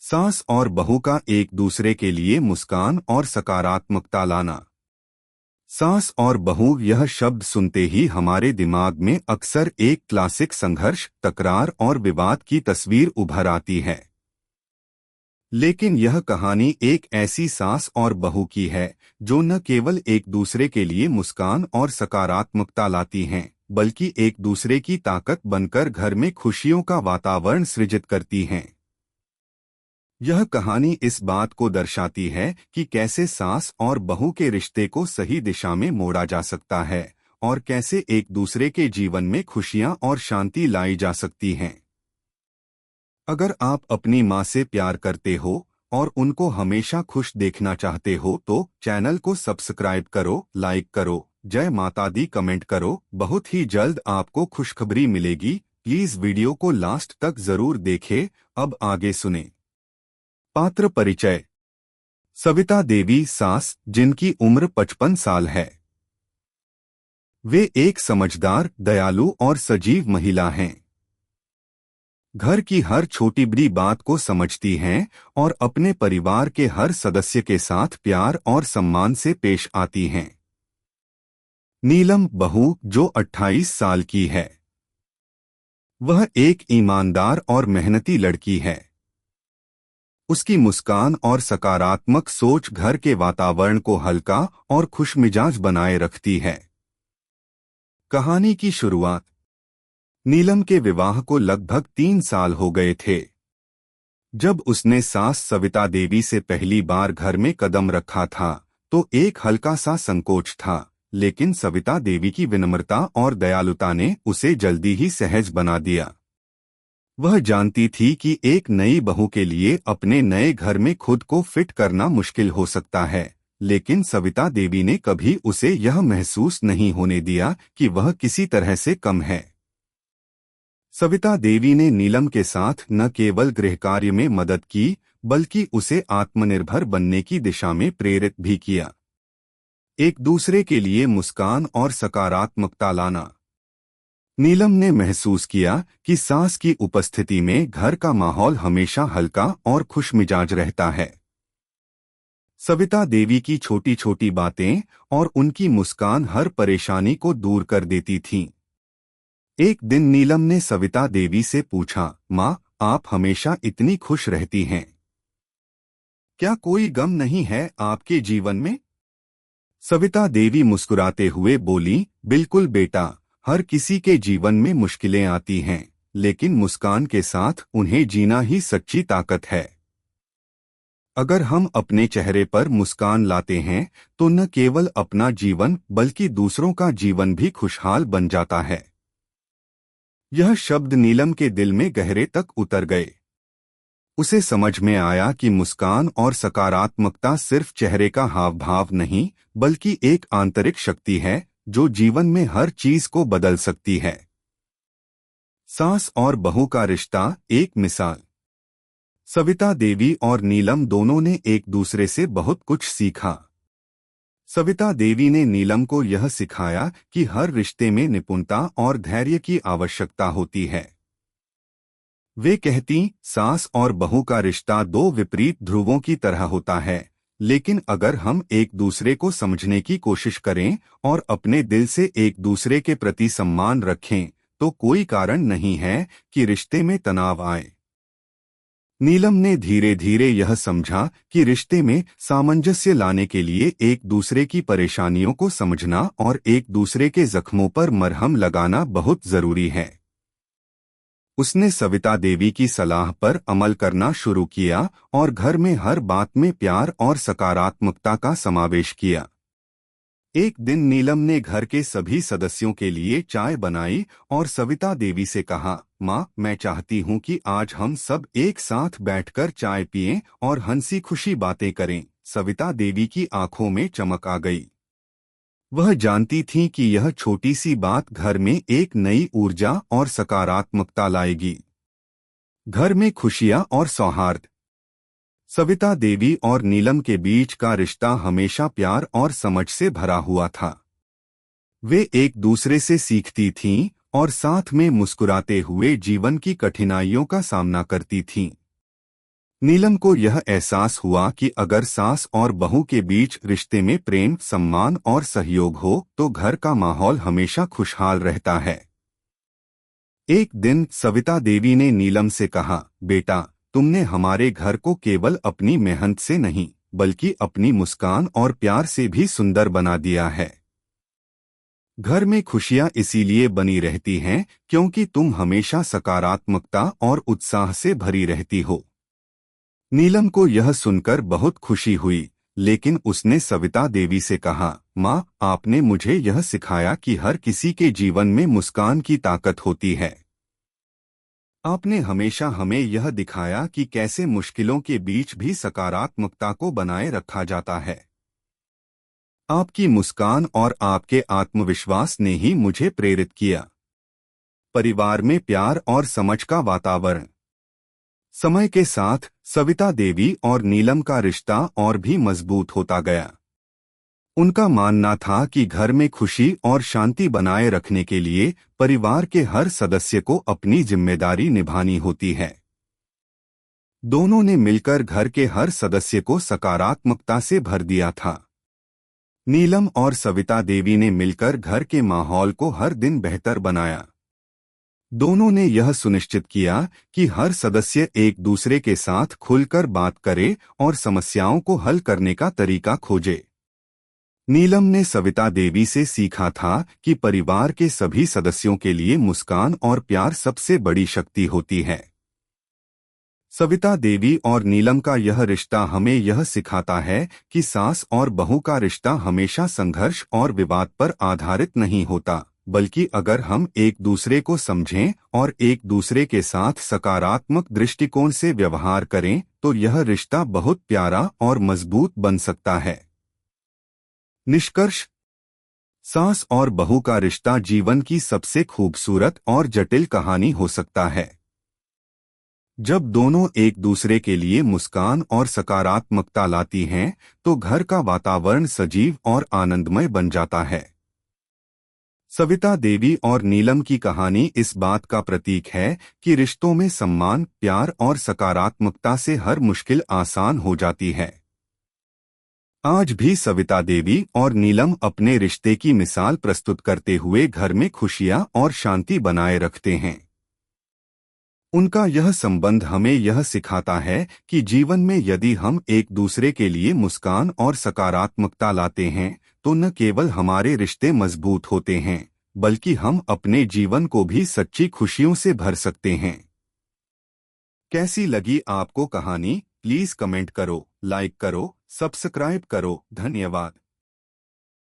सास और बहू का एक दूसरे के लिए मुस्कान और सकारात्मकता लाना। सास और बहू यह शब्द सुनते ही हमारे दिमाग में अक्सर एक क्लासिक संघर्ष, तकरार और विवाद की तस्वीर उभर आती है। लेकिन यह कहानी एक ऐसी सास और बहू की है जो न केवल एक दूसरे के लिए मुस्कान और सकारात्मकता लाती हैं, बल्कि एक दूसरे की ताकत बनकर घर में खुशियों का वातावरण सृजित करती हैं। यह कहानी इस बात को दर्शाती है कि कैसे सास और बहू के रिश्ते को सही दिशा में मोड़ा जा सकता है और कैसे एक दूसरे के जीवन में खुशियां और शांति लाई जा सकती हैं। अगर आप अपनी माँ से प्यार करते हो और उनको हमेशा खुश देखना चाहते हो तो चैनल को सब्सक्राइब करो, लाइक करो, जय माता दी कमेंट करो। बहुत ही जल्द आपको खुशखबरी मिलेगी। प्लीज वीडियो को लास्ट तक जरूर देखें। अब आगे सुने। पात्र परिचय। सविता देवी सास, जिनकी उम्र 55 साल है। वे एक समझदार, दयालु और सजीव महिला हैं। घर की हर छोटी बड़ी बात को समझती हैं और अपने परिवार के हर सदस्य के साथ प्यार और सम्मान से पेश आती हैं। नीलम बहू, जो 28 साल की है, वह एक ईमानदार और मेहनती लड़की है। उसकी मुस्कान और सकारात्मक सोच घर के वातावरण को हल्का और खुशमिजाज बनाए रखती है। कहानी की शुरुआत। नीलम के विवाह को लगभग 3 साल हो गए थे जब उसने सास सविता देवी से पहली बार घर में कदम रखा था तो एक हल्का सा संकोच था, लेकिन सविता देवी की विनम्रता और दयालुता ने उसे जल्दी ही सहज बना दिया। वह जानती थी कि एक नई बहू के लिए अपने नए घर में खुद को फिट करना मुश्किल हो सकता है, लेकिन सविता देवी ने कभी उसे यह महसूस नहीं होने दिया कि वह किसी तरह से कम है। सविता देवी ने नीलम के साथ न केवल गृहकार्य में मदद की, बल्कि उसे आत्मनिर्भर बनने की दिशा में प्रेरित भी किया। एक दूसरे के लिए मुस्कान और सकारात्मकता लाना। नीलम ने महसूस किया कि सास की उपस्थिति में घर का माहौल हमेशा हल्का और खुशमिजाज रहता है। सविता देवी की छोटी छोटी बातें और उनकी मुस्कान हर परेशानी को दूर कर देती थीं। एक दिन नीलम ने सविता देवी से पूछा, माँ, आप हमेशा इतनी खुश रहती हैं, क्या कोई गम नहीं है आपके जीवन में? सविता देवी मुस्कुराते हुए बोली, बिल्कुल बेटा, हर किसी के जीवन में मुश्किलें आती हैं, लेकिन मुस्कान के साथ उन्हें जीना ही सच्ची ताकत है। अगर हम अपने चेहरे पर मुस्कान लाते हैं तो न केवल अपना जीवन बल्कि दूसरों का जीवन भी खुशहाल बन जाता है। यह शब्द नीलम के दिल में गहरे तक उतर गए। उसे समझ में आया कि मुस्कान और सकारात्मकता सिर्फ चेहरे का हाव भाव नहीं, बल्कि एक आंतरिक शक्ति है जो जीवन में हर चीज को बदल सकती है। सास और बहू का रिश्ता, एक मिसाल। सविता देवी और नीलम दोनों ने एक दूसरे से बहुत कुछ सीखा। सविता देवी ने नीलम को यह सिखाया कि हर रिश्ते में निपुणता और धैर्य की आवश्यकता होती है। वे कहती, सास और बहू का रिश्ता दो विपरीत ध्रुवों की तरह होता है, लेकिन अगर हम एक दूसरे को समझने की कोशिश करें और अपने दिल से एक दूसरे के प्रति सम्मान रखें तो कोई कारण नहीं है कि रिश्ते में तनाव आए। नीलम ने धीरे धीरे यह समझा कि रिश्ते में सामंजस्य लाने के लिए एक दूसरे की परेशानियों को समझना और एक दूसरे के जख्मों पर मरहम लगाना बहुत जरूरी है। उसने सविता देवी की सलाह पर अमल करना शुरू किया और घर में हर बात में प्यार और सकारात्मकता का समावेश किया। एक दिन नीलम ने घर के सभी सदस्यों के लिए चाय बनाई और सविता देवी से कहा, माँ, मैं चाहती हूँ कि आज हम सब एक साथ बैठकर चाय पिएं और हंसी खुशी बातें करें। सविता देवी की आंखों में चमक आ गई। वह जानती थीं कि यह छोटी सी बात घर में एक नई ऊर्जा और सकारात्मकता लाएगी। घर में खुशियां और सौहार्द। सविता देवी और नीलम के बीच का रिश्ता हमेशा प्यार और समझ से भरा हुआ था। वे एक दूसरे से सीखती थीं और साथ में मुस्कुराते हुए जीवन की कठिनाइयों का सामना करती थीं। नीलम को यह एहसास हुआ कि अगर सास और बहू के बीच रिश्ते में प्रेम, सम्मान और सहयोग हो तो घर का माहौल हमेशा खुशहाल रहता है। एक दिन सविता देवी ने नीलम से कहा, बेटा, तुमने हमारे घर को केवल अपनी मेहनत से नहीं बल्कि अपनी मुस्कान और प्यार से भी सुंदर बना दिया है। घर में खुशियां इसीलिए बनी रहती हैं क्योंकि तुम हमेशा सकारात्मकता और उत्साह से भरी रहती हो। नीलम को यह सुनकर बहुत खुशी हुई, लेकिन उसने सविता देवी से कहा, माँ, आपने मुझे यह सिखाया कि हर किसी के जीवन में मुस्कान की ताकत होती है। आपने हमेशा हमें यह दिखाया कि कैसे मुश्किलों के बीच भी सकारात्मकता को बनाए रखा जाता है। आपकी मुस्कान और आपके आत्मविश्वास ने ही मुझे प्रेरित किया। परिवार में प्यार और समझ का वातावरण। समय के साथ सविता देवी और नीलम का रिश्ता और भी मजबूत होता गया। उनका मानना था कि घर में खुशी और शांति बनाए रखने के लिए परिवार के हर सदस्य को अपनी जिम्मेदारी निभानी होती है। दोनों ने मिलकर घर के हर सदस्य को सकारात्मकता से भर दिया था। नीलम और सविता देवी ने मिलकर घर के माहौल को हर दिन बेहतर बनाया। दोनों ने यह सुनिश्चित किया कि हर सदस्य एक दूसरे के साथ खुलकर बात करे और समस्याओं को हल करने का तरीका खोजे। नीलम ने सविता देवी से सीखा था कि परिवार के सभी सदस्यों के लिए मुस्कान और प्यार सबसे बड़ी शक्ति होती है। सविता देवी और नीलम का यह रिश्ता हमें यह सिखाता है कि सास और बहू का रिश्ता हमेशा संघर्ष और विवाद पर आधारित नहीं होता, बल्कि अगर हम एक दूसरे को समझें और एक दूसरे के साथ सकारात्मक दृष्टिकोण से व्यवहार करें तो यह रिश्ता बहुत प्यारा और मजबूत बन सकता है। निष्कर्ष: सास और बहू का रिश्ता जीवन की सबसे खूबसूरत और जटिल कहानी हो सकता है। जब दोनों एक दूसरे के लिए मुस्कान और सकारात्मकता लाती हैं, तो घर का वातावरण सजीव और आनंदमय बन जाता है। सविता देवी और नीलम की कहानी इस बात का प्रतीक है कि रिश्तों में सम्मान, प्यार और सकारात्मकता से हर मुश्किल आसान हो जाती है। आज भी सविता देवी और नीलम अपने रिश्ते की मिसाल प्रस्तुत करते हुए घर में खुशियां और शांति बनाए रखते हैं। उनका यह संबंध हमें यह सिखाता है कि जीवन में यदि हम एक दूसरे के लिए मुस्कान और सकारात्मकता लाते हैं तो न केवल हमारे रिश्ते मजबूत होते हैं, बल्कि हम अपने जीवन को भी सच्ची खुशियों से भर सकते हैं। कैसी लगी आपको कहानी? प्लीज कमेंट करो, लाइक करो, सब्सक्राइब करो। धन्यवाद।